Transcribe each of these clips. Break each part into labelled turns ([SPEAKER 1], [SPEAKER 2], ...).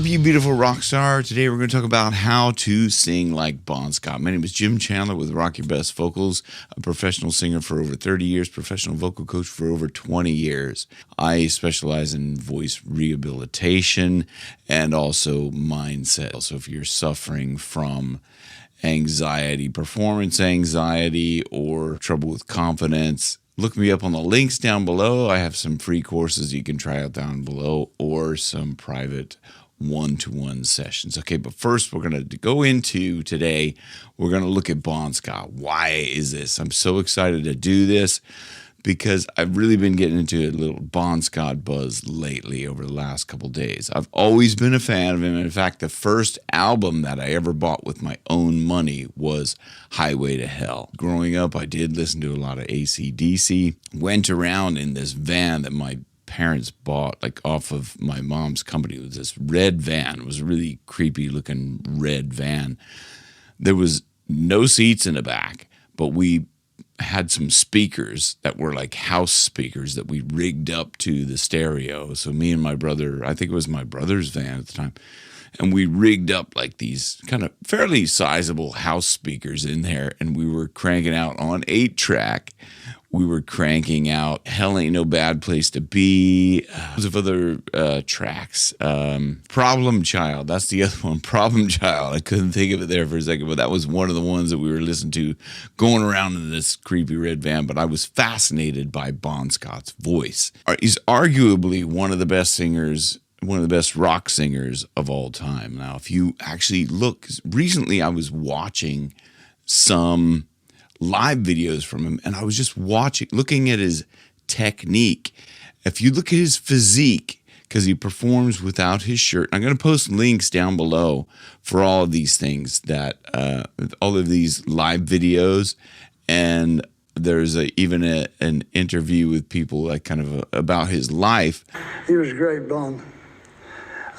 [SPEAKER 1] up, you beautiful rock star? Today we're going to talk about how to sing like Bon Scott. My name is Jim Chandler with Rock Your Best Vocals, a professional singer for over 30 years, professional vocal coach for over 20 years. I specialize in voice rehabilitation and also mindset. So if you're suffering from anxiety, performance anxiety, or trouble with confidence, look me up on the links down below. I have some free courses you can try out down below or some private one-to-one sessions. Okay, but first we're going to go into today, we're going to look at Bon Scott. Why is this? I'm so excited to do this because I've really been getting into a little Bon Scott buzz lately over the last couple days. I've always been a fan of him. In fact, the first album that I ever bought with my own money was Highway to Hell. Growing up, I did listen to a lot of AC/DC. Went around in this van that my parents bought, like off of my mom's company. It was this red van. It was a really creepy looking red van. There was no seats in the back, but we had some speakers that were like house speakers that we rigged up to the stereo. So me and my brother, I think it was my brother's van at the time, and we rigged up like these kind of fairly sizable house speakers in there, and we were cranking out on 8-track. We were cranking out Hell Ain't No Bad Place to Be, lots of other tracks. Problem Child, that's the other one, Problem Child. I couldn't think of it there for a second, but that was one of the ones that we were listening to going around in this creepy red van. But I was fascinated by Bon Scott's voice. He's arguably one of the best singers, one of the best rock singers of all time. Now, if you actually look, recently I was watching some live videos from him, and I was just looking at his technique. If you look at his physique, because he performs without his shirt, I'm going to post links down below for all of these things, that all of these live videos, and there's even an interview with people like kind of about his life.
[SPEAKER 2] He was great, Bon.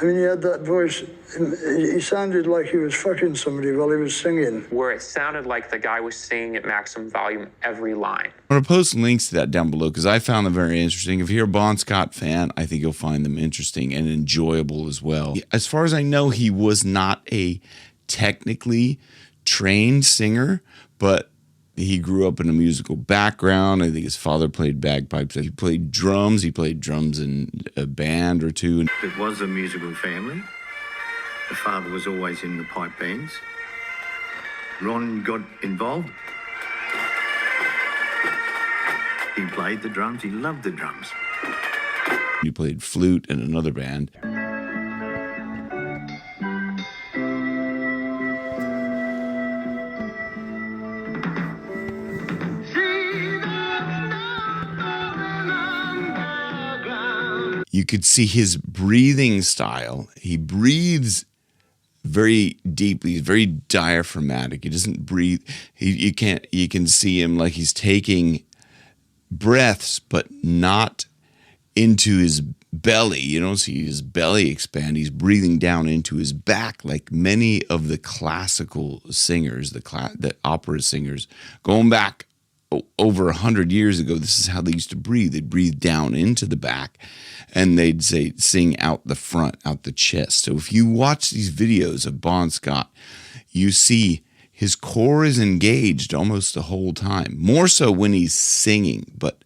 [SPEAKER 2] I mean, he had that voice. He sounded like he was fucking somebody while he was singing.
[SPEAKER 3] Where it sounded like the guy was singing at maximum volume every line.
[SPEAKER 1] I'm going to post links to that down below because I found them very interesting. If you're a Bon Scott fan, I think you'll find them interesting and enjoyable as well. As far as I know, he was not a technically trained singer, but he grew up in a musical background. I think his father played bagpipes. He played drums. He played drums in a band or two.
[SPEAKER 4] It was a musical family. The father was always in the pipe bands. Ron got involved. He played the drums. He loved the drums.
[SPEAKER 1] He played flute in another band. You could see his breathing style. He breathes very deeply. He's very diaphragmatic. He doesn't breathe. You can see him like he's taking breaths, but not into his belly. You don't see his belly expand. He's breathing down into his back, like many of the classical singers, the opera singers, going back over 100 years ago. This is how they used to breathe. They'd breathe down into the back, and they'd say sing out the front, out the chest. So if you watch these videos of Bon Scott, you see his core is engaged almost the whole time, more so when he's singing, but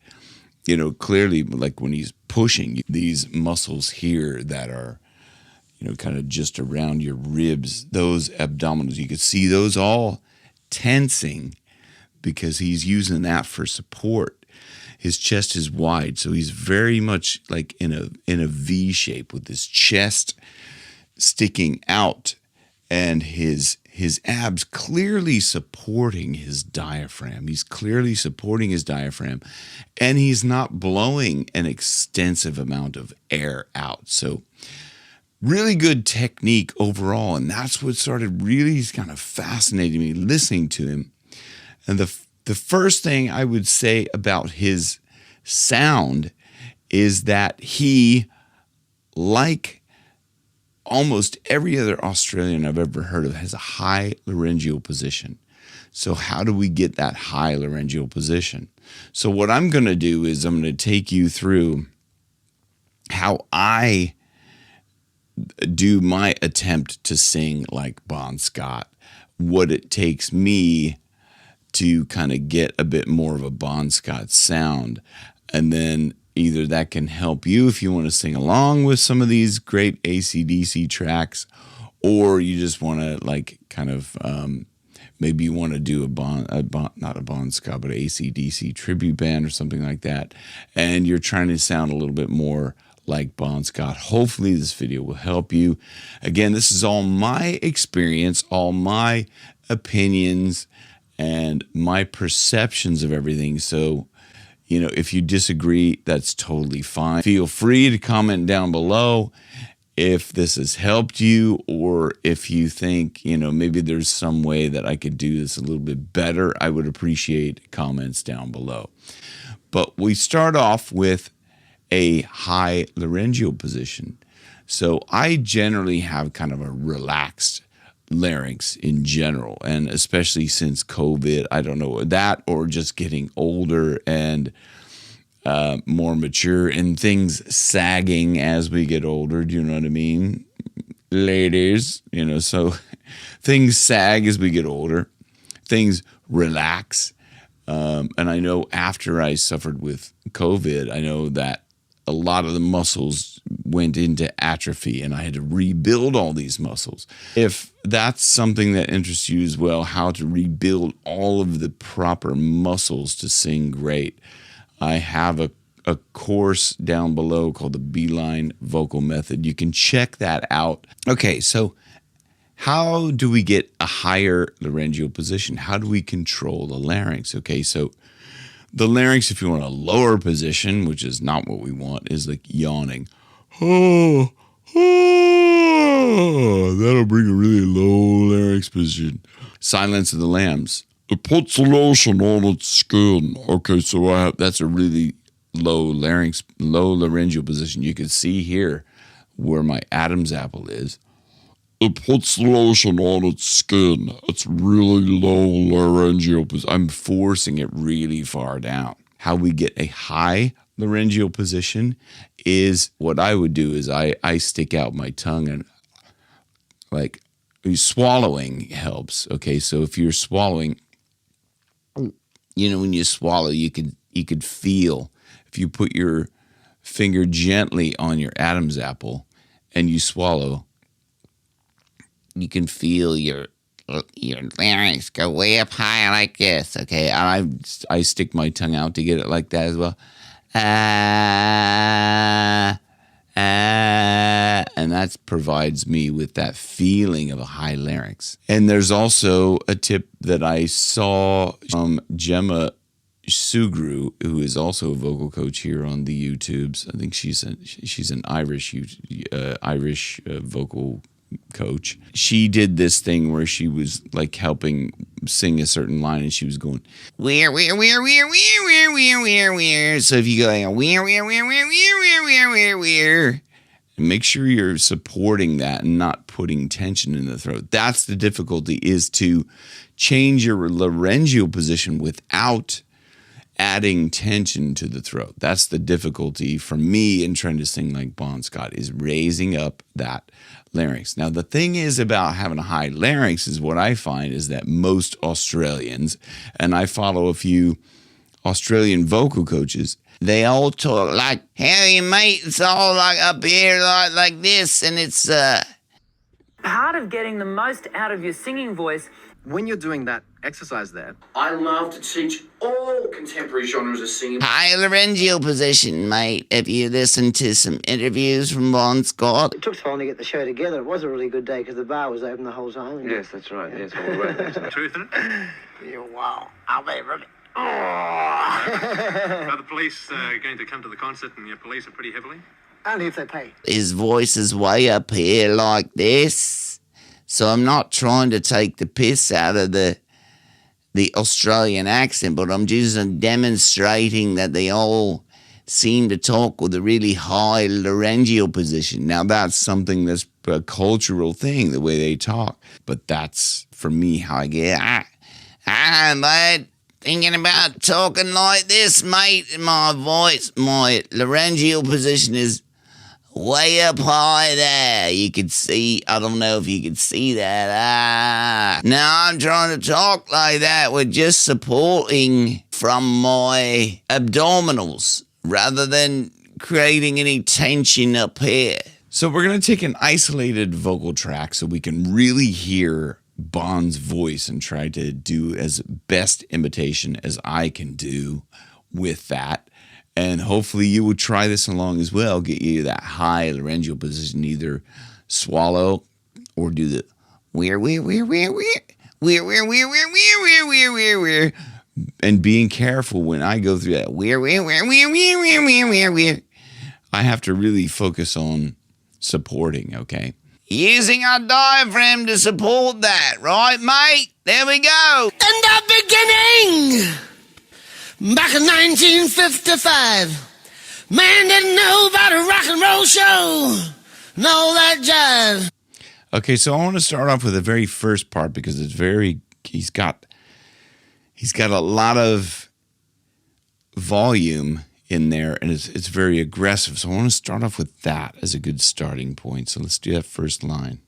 [SPEAKER 1] you know, clearly like when he's pushing these muscles here that are, you know, kind of just around your ribs, those abdominals, you could see those all tensing because he's using that for support. His chest is wide, so he's very much like in a V shape with his chest sticking out and his abs clearly supporting his diaphragm. He's clearly supporting his diaphragm, and he's not blowing an extensive amount of air out. So really good technique overall, and that's what started really kind of fascinating me listening to him. And the first thing I would say about his sound is that he, like almost every other Australian I've ever heard of, has a high laryngeal position. So how do we get that high laryngeal position? So what I'm going to do is I'm going to take you through how I do my attempt to sing like Bon Scott, what it takes me to kind of get a bit more of a Bon Scott sound. And then either that can help you if you want to sing along with some of these great AC/DC tracks, or you just want to like kind of maybe you want to do not a Bon Scott, but an AC/DC tribute band or something like that, and you're trying to sound a little bit more like Bon Scott. Hopefully this video will help you. Again, this is all my experience, all my opinions, and my perceptions of everything. So, you know, if you disagree, that's totally fine. Feel free to comment down below if this has helped you, or if you think, you know, maybe there's some way that I could do this a little bit better. I would appreciate comments down below. But we start off with a high laryngeal position. So I generally have kind of a relaxed larynx in general, and especially since COVID, I don't know, that or just getting older and more mature, and things sagging as we get older. Do you know what I mean, ladies? You know, so things sag as we get older, things relax. And I know after I suffered with COVID, I know that a lot of the muscles went into atrophy, and I had to rebuild all these muscles. If that's something that interests you as well, how to rebuild all of the proper muscles to sing great, I have a course down below called the Beeline Vocal Method. You can check that out. Okay, so how do we get a higher laryngeal position? How do we control the larynx? Okay, so the larynx, if you want a lower position, which is not what we want, is like yawning. Oh, that'll bring a really low larynx position. Silence of the Lambs. It puts the lotion on its skin. Okay, so that's a really low laryngeal position. You can see here where my Adam's apple is. It puts the lotion on its skin. It's really low laryngeal position. I'm forcing it really far down. How we get a high laryngeal position is, what I would do is I stick out my tongue, and like swallowing helps. Okay, so if you're swallowing, you know, when you swallow, you could feel, if you put your finger gently on your Adam's apple and you swallow, you can feel your larynx go way up high like this, okay? And I stick my tongue out to get it like that as well. And that provides me with that feeling of a high larynx. And there's also a tip that I saw from Gemma Sugru, who is also a vocal coach here on the YouTubes. I think she's an Irish vocal coach. She did this thing where she was like helping sing a certain line, and she was going weir. So if you go like weir, make sure you're supporting that and not putting tension in the throat. That's the difficulty, is to change your laryngeal position without adding tension to the throat. That's the difficulty for me in trying to sing like Bon Scott, is raising up that larynx. Now, the thing is about having a high larynx is, what I find is that most Australians, and I follow a few Australian vocal coaches, they all talk like, hey, mate, it's all like up here like this, and it's
[SPEAKER 5] part of getting the most out of your singing voice.
[SPEAKER 6] When you're doing that exercise there,
[SPEAKER 7] I love to teach all contemporary genres of singing.
[SPEAKER 1] high laryngeal position, mate. If you listen to some interviews from Bon Scott.
[SPEAKER 8] It took so long to get the show together. It was a really good day because the bar was open the whole time.
[SPEAKER 7] Yes, that's right. Yes, all the way.
[SPEAKER 6] truth in it.
[SPEAKER 8] Yeah, wow. I'll be ready.
[SPEAKER 6] Are the police going to come to the concert, and your police are pretty heavily?
[SPEAKER 8] Only if they pay.
[SPEAKER 1] His voice is way up here like this. So I'm not trying to take the piss out of the Australian accent, but I'm just demonstrating that they all seem to talk with a really high laryngeal position. Now, that's something that's a cultural thing, the way they talk. But that's, for me, how I get, mate, thinking about talking like this, mate. My voice, my laryngeal position is way up high there. You can see, I don't know if you can see that. Now I'm trying to talk like that with just supporting from my abdominals rather than creating any tension up here. So we're going to take an isolated vocal track so we can really hear Bond's voice and try to do as best imitation as I can do with that. And hopefully you will try this along as well. Get you that high laryngeal position, either swallow or do the weir, and being careful when I go through that weir. I have to really focus on supporting, okay? Using our diaphragm to support that, right, mate? There we go.
[SPEAKER 9] In the beginning, back in 1955, man didn't know about a rock and roll show and all that jive.
[SPEAKER 1] Okay, so I want to start off with the very first part because it's he's got a lot of volume in there, and it's very aggressive. So I want to start off with that as a good starting point. So let's do that first line.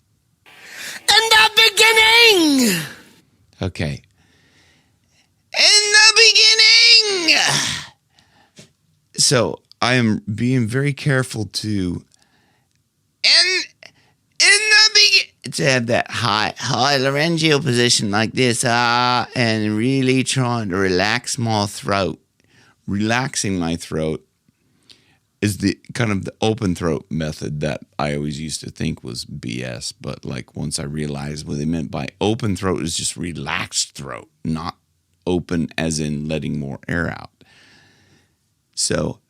[SPEAKER 9] In the beginning.
[SPEAKER 1] Okay. In the beginning. So I am being very careful to to have that high laryngeal position like this, and really trying to relax my throat. Relaxing my throat is the kind of the open throat method that I always used to think was BS. But like once I realized what they meant by open throat is just relaxed throat, not open as in letting more air out. So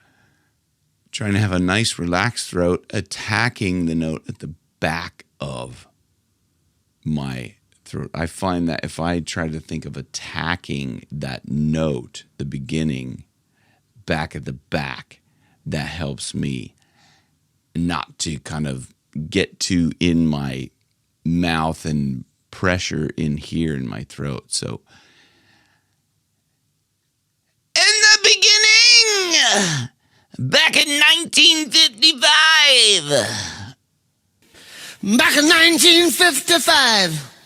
[SPEAKER 1] trying to have a nice relaxed throat, attacking the note at the back of my throat. I find that if I try to think of attacking that note, the beginning, back at the back, that helps me not to kind of get too in my mouth and pressure in here in my throat. So in the beginning, back in 1955.
[SPEAKER 9] Back in 1955.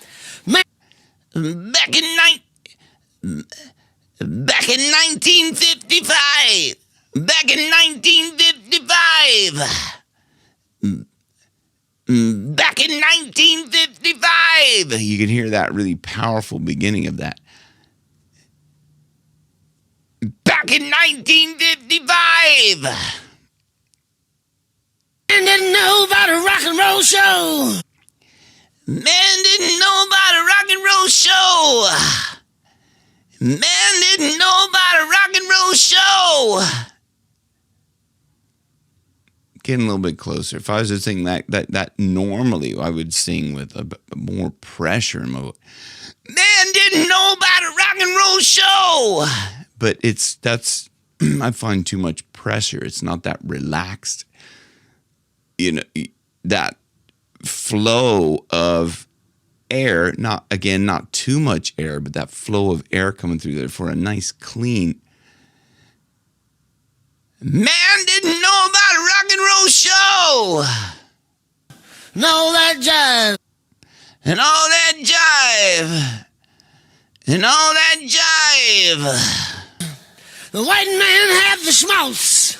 [SPEAKER 1] Back in 1955. Back in 1955. Back in 1955. You can hear that really powerful beginning of that. Back in 1955.
[SPEAKER 9] Man didn't know about a rock and roll show.
[SPEAKER 1] Man didn't know about a rock and roll show. Man didn't know about a rock and roll show. Getting a little bit closer. If I was to sing that normally, I would sing with a more pressure in my voice. Man didn't know about a rock and roll show. But that's I find too much pressure. It's not that relaxed. You know, that flow of air, not too much air, but that flow of air coming through there for a nice clean. Man didn't know about a rock and roll show.
[SPEAKER 9] And all that jive.
[SPEAKER 1] And all that jive. And all that jive.
[SPEAKER 9] The white man had the schmaltz.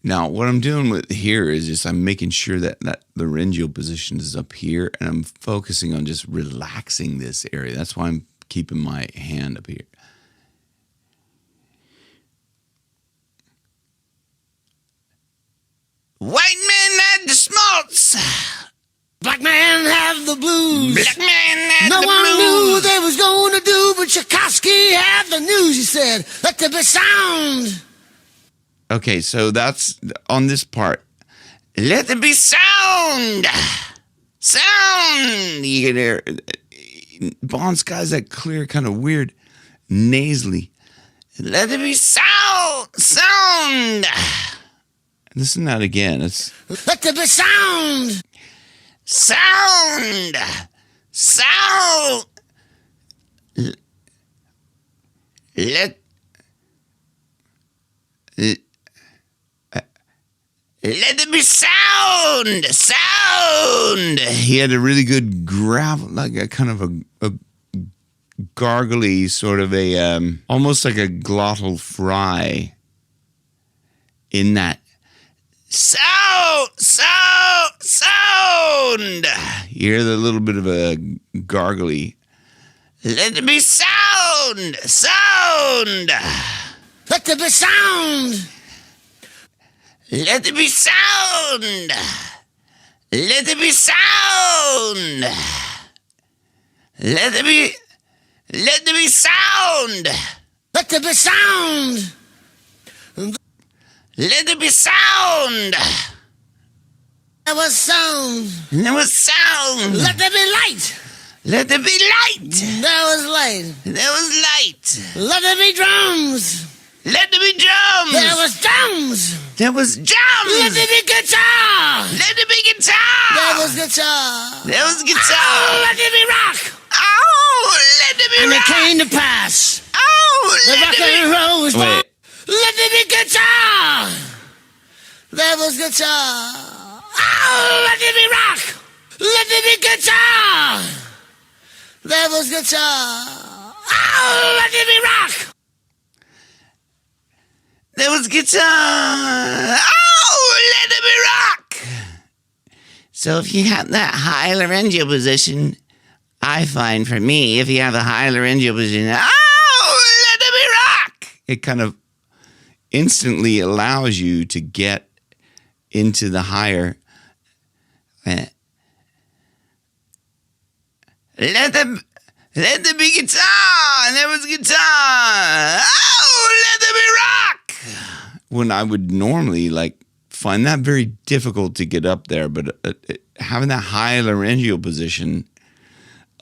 [SPEAKER 1] Now, what I'm doing with here is just I'm making sure that laryngeal position is up here, and I'm focusing on just relaxing this area. That's why I'm keeping my hand up here. White man had the smarts.
[SPEAKER 9] Black man have the blues.
[SPEAKER 1] Black man had
[SPEAKER 9] no
[SPEAKER 1] the
[SPEAKER 9] one
[SPEAKER 1] blues.
[SPEAKER 9] knew what they was going to do, but Tchaikovsky had the news. He said, "Let there be sound."
[SPEAKER 1] Okay, so that's on this part. Let there be sound. Sound. You can hear Bond's got that clear, kind of weird, nasally. Let there be sound. Sound. Listen to that again.
[SPEAKER 9] Let there be sound.
[SPEAKER 1] Sound. Sound. Let Let there be sound! Sound! He had a really good gravel, like a kind of a gargly, sort of a, almost like a glottal fry in that sound! You hear the little bit of a gargly. Let there be sound! Sound!
[SPEAKER 9] Let there be sound.
[SPEAKER 1] Let there be sound! Let there be sound! Let there be sound!
[SPEAKER 9] Let there be sound.
[SPEAKER 1] Let there be sound!
[SPEAKER 9] There was sound.
[SPEAKER 1] There was sound!
[SPEAKER 9] Let there be light.
[SPEAKER 1] Let there be light!
[SPEAKER 9] There was light.
[SPEAKER 1] There was light!
[SPEAKER 9] Let there be drums.
[SPEAKER 1] Let there be drums!
[SPEAKER 9] There was drums.
[SPEAKER 1] There was drums!
[SPEAKER 9] Let there be guitar.
[SPEAKER 1] Let there be guitar!
[SPEAKER 9] There was guitar.
[SPEAKER 1] There was guitar!
[SPEAKER 9] Oh, let there be rock.
[SPEAKER 1] Oh, let there be
[SPEAKER 9] And
[SPEAKER 1] rock!
[SPEAKER 9] it came to pass.
[SPEAKER 1] Oh,
[SPEAKER 9] The
[SPEAKER 1] let
[SPEAKER 9] rock
[SPEAKER 1] there
[SPEAKER 9] and
[SPEAKER 1] be...
[SPEAKER 9] roll was born.
[SPEAKER 1] Wait.
[SPEAKER 9] Let there be guitar. There was guitar. Oh, let there be rock. Let there be guitar. There was guitar. Oh, let there be rock.
[SPEAKER 1] There was guitar! Oh, let there be rock! So if you have that high laryngeal position, I find for me, if you have a high laryngeal position, oh, let there be rock! It kind of instantly allows you to get into the higher. Let there be guitar! And there was guitar! Oh, let there be rock! When I would normally find that very difficult to get up there, but having that high laryngeal position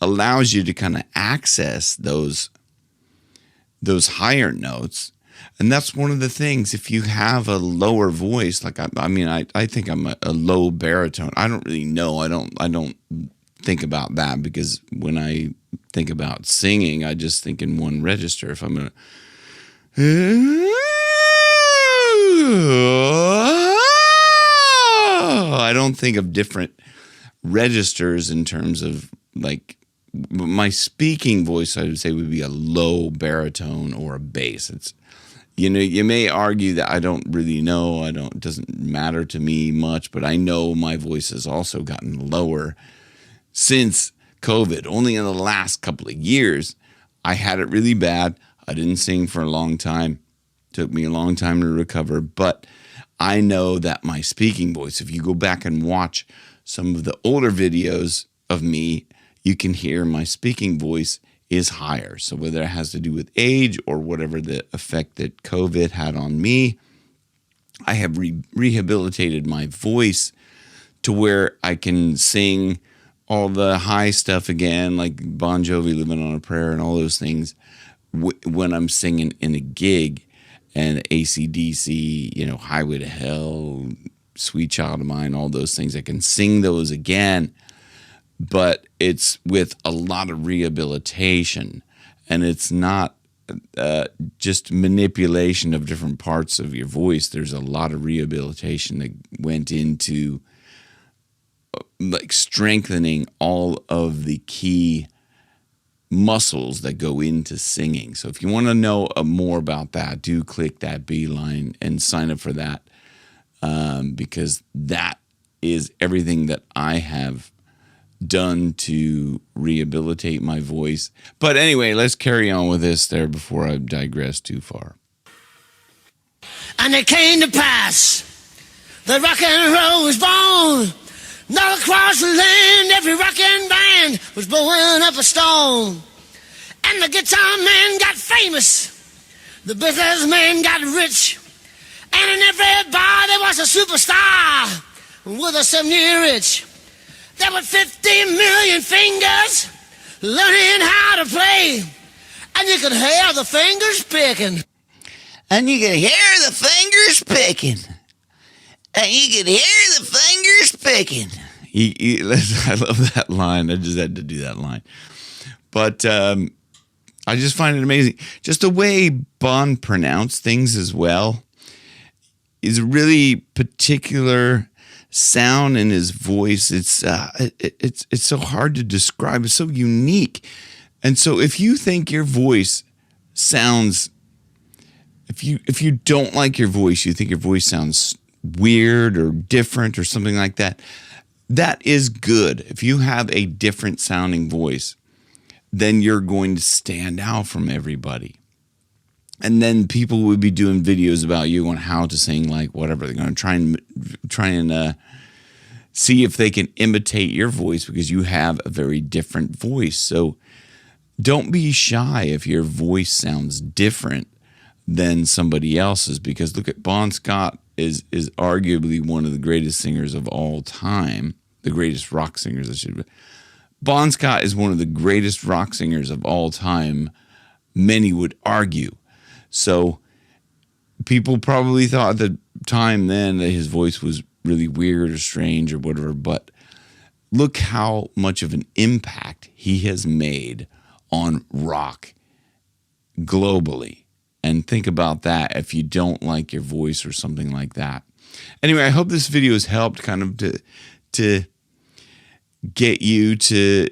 [SPEAKER 1] allows you to kind of access those higher notes. And that's one of the things, if you have a lower voice, I think I'm a low baritone. I don't really know. I don't think about that, because when I think about singing, I just think in one register. If I'm going to... I don't think of different registers in terms of my speaking voice. I would say would be a low baritone or a bass. It's, you may argue that I don't really know. It doesn't matter to me much, but I know my voice has also gotten lower since COVID. Only in the last couple of years, I had it really bad. I didn't sing for a long time. Took me a long time to recover, but I know that my speaking voice, if you go back and watch some of the older videos of me, you can hear my speaking voice is higher. So whether it has to do with age or whatever the effect that COVID had on me, I have rehabilitated my voice to where I can sing all the high stuff again, like Bon Jovi, Living on a Prayer, and all those things when I'm singing in a gig. And AC/DC, Highway to Hell, Sweet Child of Mine, all those things. I can sing those again, but it's with a lot of rehabilitation. And it's not just manipulation of different parts of your voice. There's a lot of rehabilitation that went into strengthening all of the key muscles that go into singing. So if you want to know more about that, do click that beeline and sign up for that, because that is everything that I have done to rehabilitate my voice. But anyway, let's carry on with this there before I digress too far.
[SPEAKER 9] And it came to pass, the rock and roll was born. All across the land, every rockin' band was blowing up a stone. And the guitar man got famous, the businessman got rich, and in every bar there was a superstar with a 7-year itch. There were 50 million fingers learning how to play, and you could hear the fingers picking.
[SPEAKER 1] And you could hear the fingers picking. And you could hear the fingers picking. I love that line. I just had to do that line. But I just find it amazing. Just the way Bon pronounced things as well. is a really particular sound in his voice. It's so hard to describe. It's so unique. And so if you think your voice sounds, if you don't like your voice, you think your voice sounds weird or different or something like that, that is good. If you have a different sounding voice, then you're going to stand out from everybody. And then people would be doing videos about you on how to sing, like whatever. They're going to try and see if they can imitate your voice because you have a very different voice. So don't be shy if your voice sounds different than somebody else's, because look at Bon Scott is arguably one of the greatest singers of all time, the greatest rock singers, I should. Bon Scott is one of the greatest rock singers of all time, many would argue. So people probably thought at the time then that his voice was really weird or strange or whatever, but look how much of an impact he has made on rock globally. And think about that if you don't like your voice or something like that. Anyway, I hope this video has helped kind of to get you to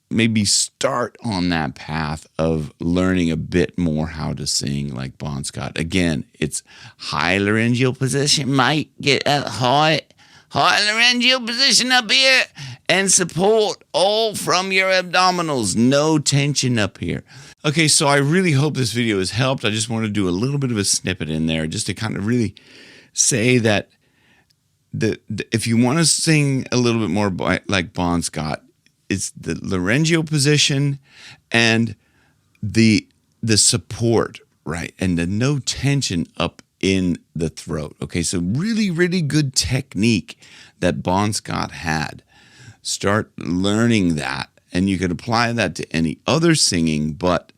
[SPEAKER 1] maybe start on that path of learning a bit more how to sing like Bon Scott. Again, it's high laryngeal position, mate. Get a high laryngeal position up here and support all from your abdominals. No tension up here. Okay, so I really hope this video has helped. I just want to do a little bit of a snippet in there just to kind of really say that if you want to sing a little bit more like Bon Scott, it's the laryngeal position and the support, right? And the no tension up in the throat. Okay, so really, really good technique that Bon Scott had. Start learning that, and you could apply that to any other singing, but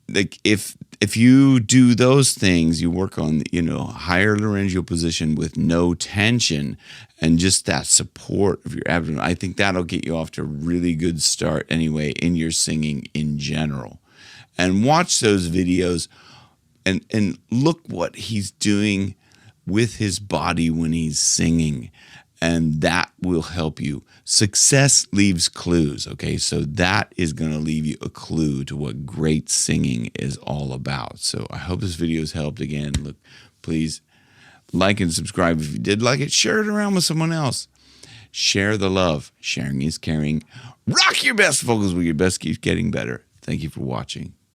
[SPEAKER 1] like if you do those things, you work on, higher laryngeal position with no tension and just that support of your abdomen, I think that'll get you off to a really good start anyway in your singing in general. And watch those videos and look what he's doing with his body when he's singing. And that will help you. Success leaves clues, okay? So that is going to leave you a clue to what great singing is all about. So I hope this video has helped. Again, look, please like and subscribe. If you did like it, share it around with someone else. Share the love. Sharing is caring. Rock your best vocals with your best keeps getting better. Thank you for watching.